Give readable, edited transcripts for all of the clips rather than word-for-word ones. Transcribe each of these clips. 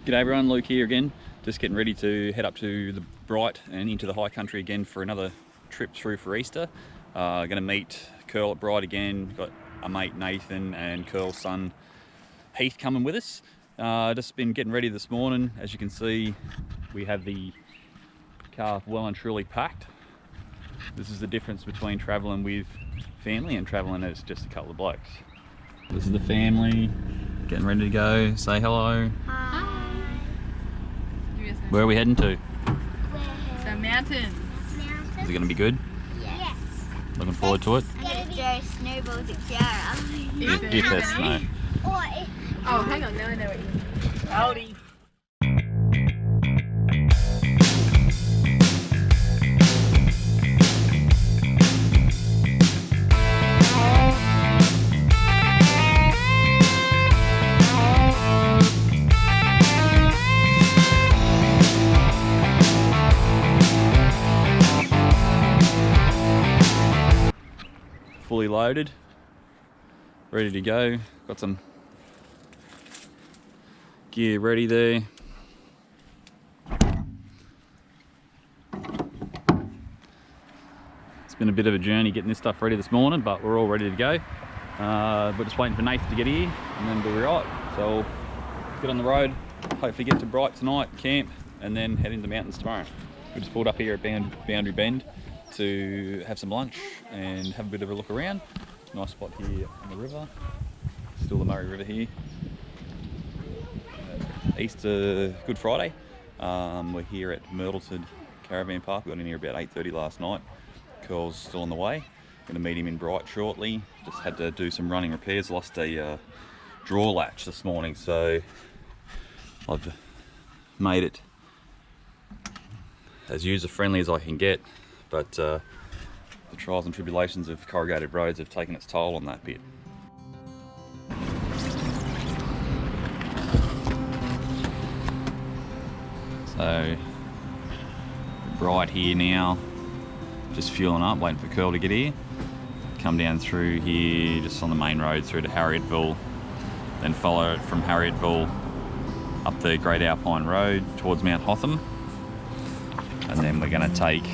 G'day everyone, Luke here again. Just getting ready to head up to the Bright and into the High Country again for another trip through for Easter. Going to meet Curl at Bright again. Got a mate Nathan and Curl's son Heath coming with us. Just been getting ready this morning. As you can see, we have the car well and truly packed. This is the difference between travelling with family and travelling as just a couple of blokes. This is the family getting ready to go. Say hello. Hi. Where are we heading to? The mountains. Is it going to be good? Yes. Looking forward to it? It's Joe Snowballs at Jara. If there's snow. Oh, hang on, now I know what you mean. Howdy. Fully loaded, ready to go. Got some gear ready there. It's been a bit of a journey getting this stuff ready this morning, but we're all ready to go. We're just waiting for Nathan to get here and then we'll be right. So let's get on the road, hopefully get to Bright tonight, camp, and then head into the mountains tomorrow. We just pulled up here at Boundary Bend to have some lunch and have a bit of a look around. Nice spot here on the river, still the Murray River here. Easter, Good Friday. We're here at Mildura Caravan Park. We got in here about 8:30 last night. Curl's still on the way. Going to meet him in Bright shortly. Just had to do some running repairs. Lost a draw latch this morning, so I've made it as user friendly as I can get. But the trials and tribulations of corrugated roads have taken its toll on that bit. So, Bright here now, just fueling up, waiting for Curl to get here. Come down through here, just on the main road through to Harriettville, then follow it from Harriettville up the Great Alpine Road towards Mount Hotham. And then we're going to take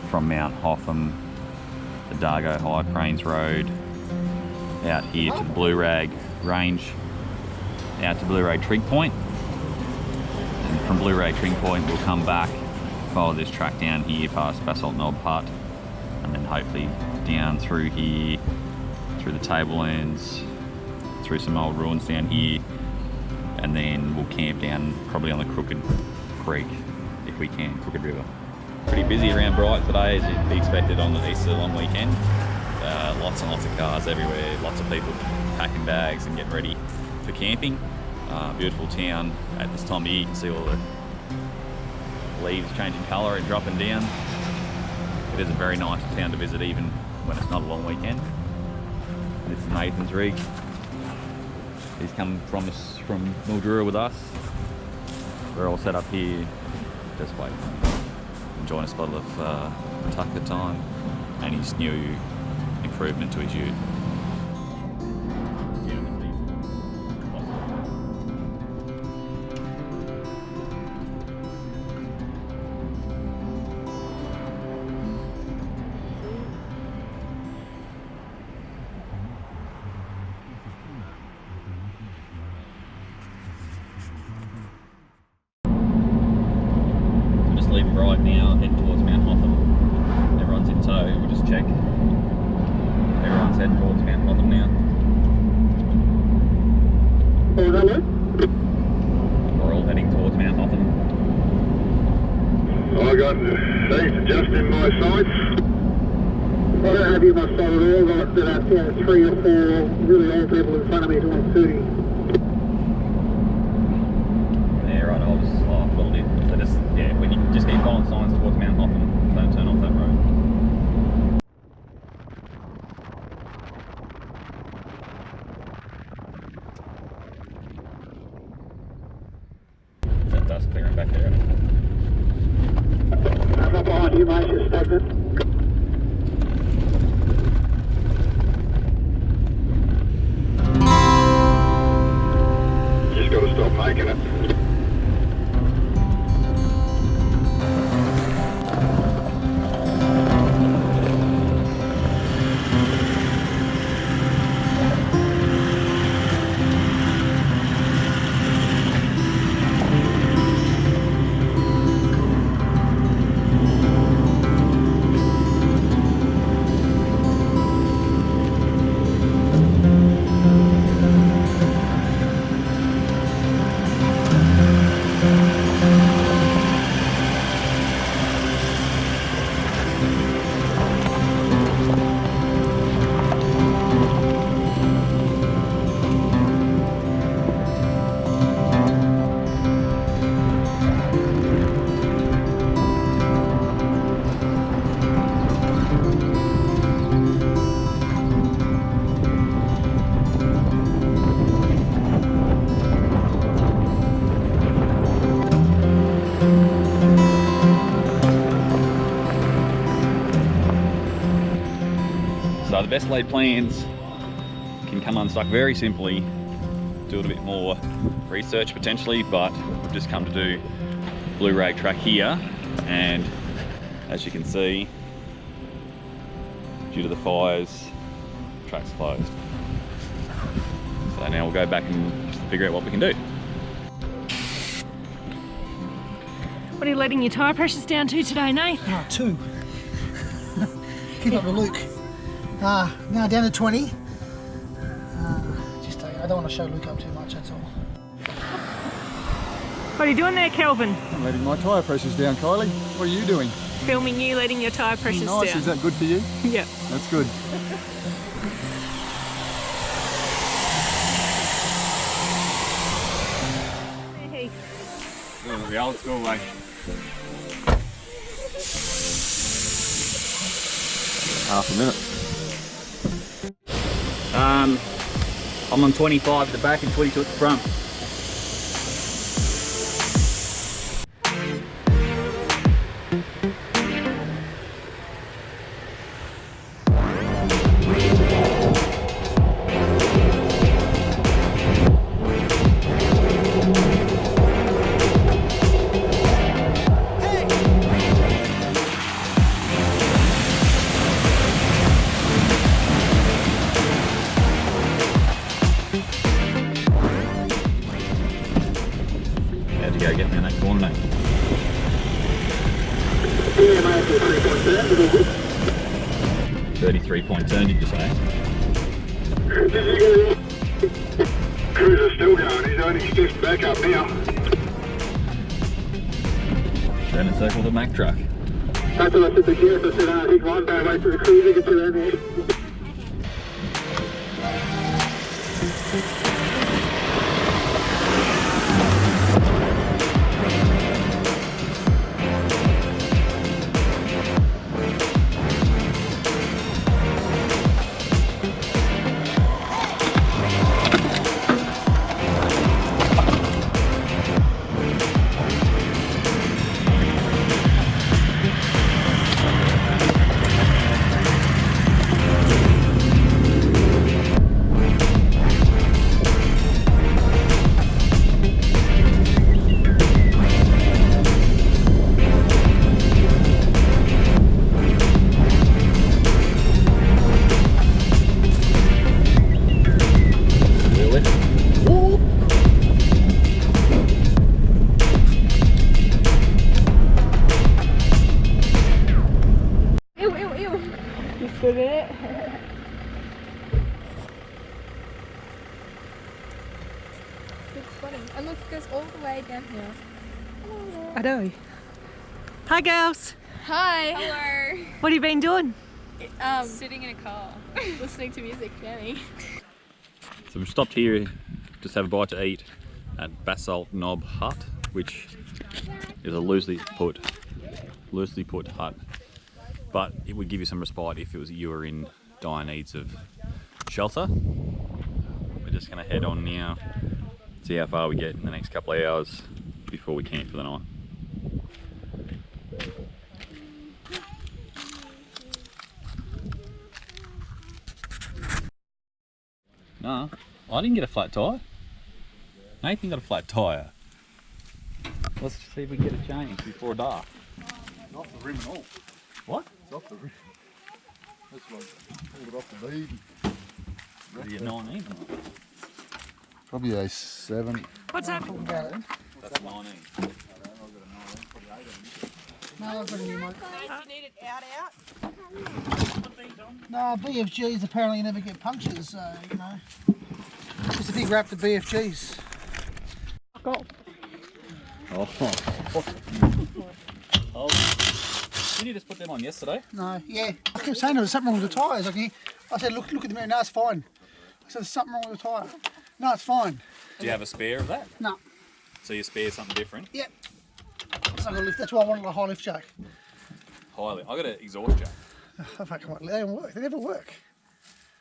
from Mount Hotham, the Dargo High Cranes Road, out here to the Blue Rag Range, out to Blue Rag Trig Point. And from Blue Rag Trig Point we'll come back, follow this track down here past Basalt and Uppbeat, and then hopefully down through here, through the tablelands, through some old ruins down here, and then we'll camp down probably on the Crooked Creek, if we can, Crooked River. Pretty busy around Bright today, as you'd be expected on the Easter long weekend. Lots and lots of cars everywhere, lots of people packing bags and getting ready for camping. Beautiful town at this time of year. You can see all the leaves changing colour and dropping down. It is a very nice town to visit even when it's not a long weekend. This is Nathan's rig. He's come from Mildura with us. We're all set up here, just waiting. Enjoying a bottle of Tucker Time and his new improvement to his ute. Leaving Bright now, heading towards Mount Hotham. Everyone's in tow, we'll just check. Everyone's heading towards Mount Hotham now. Hello? We're all heading towards Mount Hotham. I got Heath adjusting my sights. I don't have you my sight at all. I've got 3 or 4 really old people in front of me doing 30. Yeah, right, I'll just put it in. So just, yeah, when you just keep following signs towards Mount Hotham, don't turn off that road. That dust clearing back there. I'm not behind you, mate, just stagnant. Just got to stop making it. So the best laid plans can come unstuck very simply. Do a bit more research potentially, but we've just come to do Blue Rag track here, and as you can see, due to the fires, track's closed. So now we'll go back and just figure out what we can do. What are you letting your tyre pressures down to today, Nath? Oh, 2. Keep up the Luke. Now down to 20. I don't want to show Luke up too much, that's all. What are you doing there, Kelvin? I'm letting my tyre pressures down, Kylie. What are you doing? Filming you letting your tyre pressures Nice, down. is that good for you? Yeah. That's good. Hey. The old school way. Half a minute. I'm on 25 at the back and 22 at the front. How'd you go getting in that corner, mate? 33.10, did you say? Cruiser's still going, he's only stiffed back up now. Turn and circle the Mack truck. That's what I said to Jess, I said, he's one day wait for the cruiser, get to that there. Good at it. Good spotting. And look, it goes all the way down here. Hello. I know. Hi, girls. Hi. Hello. What have you been doing? Sitting in a car, listening to music, Jenny. So we've stopped here, just have a bite to eat at Basalt Knob Hut, which is a loosely put hut. But it would give you some respite if you were in dire needs of shelter. We're just going to head on now, see how far we get in the next couple of hours before we camp for the night. No, I didn't get a flat tire. Nathan got a flat tyre. Let's see if we can get it changed before dark. It's off the rim and all. What? It's off the rim. That's like pulled it off the bead. What are you 19? Probably a 7. What's happening? That's 19. No, I've got a new one. You need it out. No, BFGs apparently never get punctures, so, you know. It's a big wrap to BFGs. Oh. Oh. Didn't you just put them on yesterday? No, yeah. I kept saying there was something wrong with the tyres. I said, look at the mirror. No, it's fine. I said, there's something wrong with the tyre. No, it's fine. Do you have a spare of that? No. So you spare something different? Yep. So I got a lift. That's why I wanted a high lift jack. Highly. I got an exhaust jack. Oh, fuck, come on. They don't work. They never work.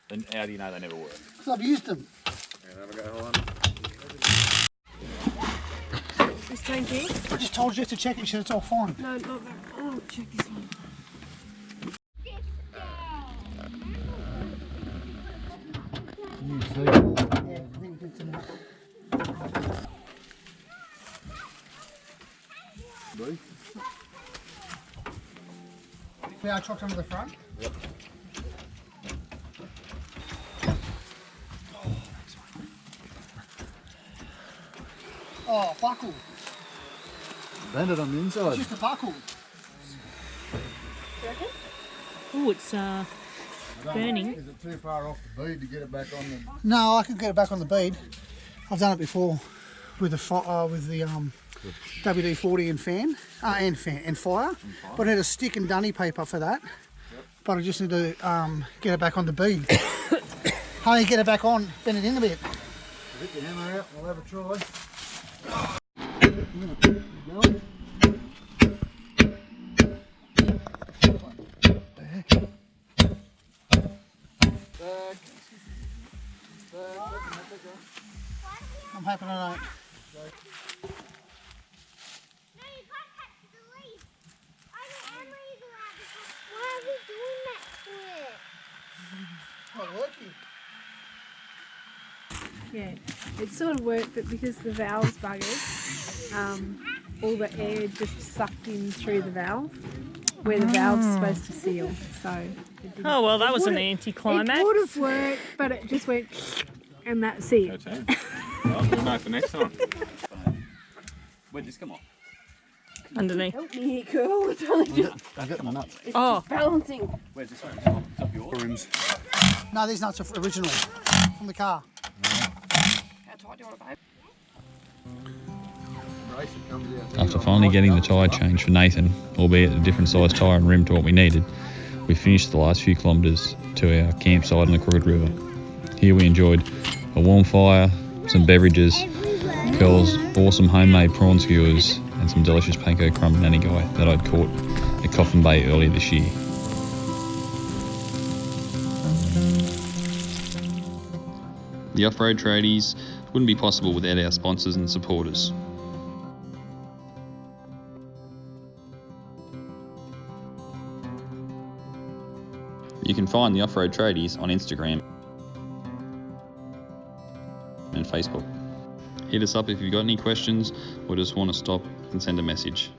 Then how do you know they never work? Because I've used them. This tank here? I just told you to check it, it's all fine. No, not that. Oh, check this one. Yeah, I think it's in Yeah, I chopped under the front. Yep. Oh, buckle. Banded on the inside. Just a buckle. Oh, it's burning. Is it too far off the bead to get it back on the... No, I can get it back on the bead. I've done it before with the WD-40 and fire. But I had a stick and dunny paper for that. Yep. But I just need to get it back on the bead. How do you get it back on? Bend it in a bit. Hit the hammer out, we'll have a try. I'm happy tonight. No, you can't touch the leaf. Only Emery's allowed to touch. Why are we doing that to it? Not working. Yeah, it sort of worked, but because the valve's buggered, all the air just sucked in through the valve, where the valve's supposed to seal. So it didn't. Oh, well, that was an It anticlimax. would have worked, but it just went, and that's it. Go team. Well, we'll know for next time. Where'd this come off? Underneath. Help me here, girl. It's only just I'll get my nuts. Oh, balancing. Where's this one? It's off yours. Rims. No, these nuts are original from the car. How tight do you want to babe? After finally getting the tyre change for Nathan, albeit a different size tyre and rim to what we needed, we finished the last few kilometres to our campsite on the Crooked River. Here we enjoyed a warm fire, some beverages, Curl's awesome homemade prawn skewers, and some delicious panko crumb nanny guy that I'd caught at Coffin Bay earlier this year. The off-road tradies wouldn't be possible without our sponsors and supporters. You can find the Off-Road Tradies on Instagram and Facebook. Hit us up if you've got any questions or just want to stop and send a message.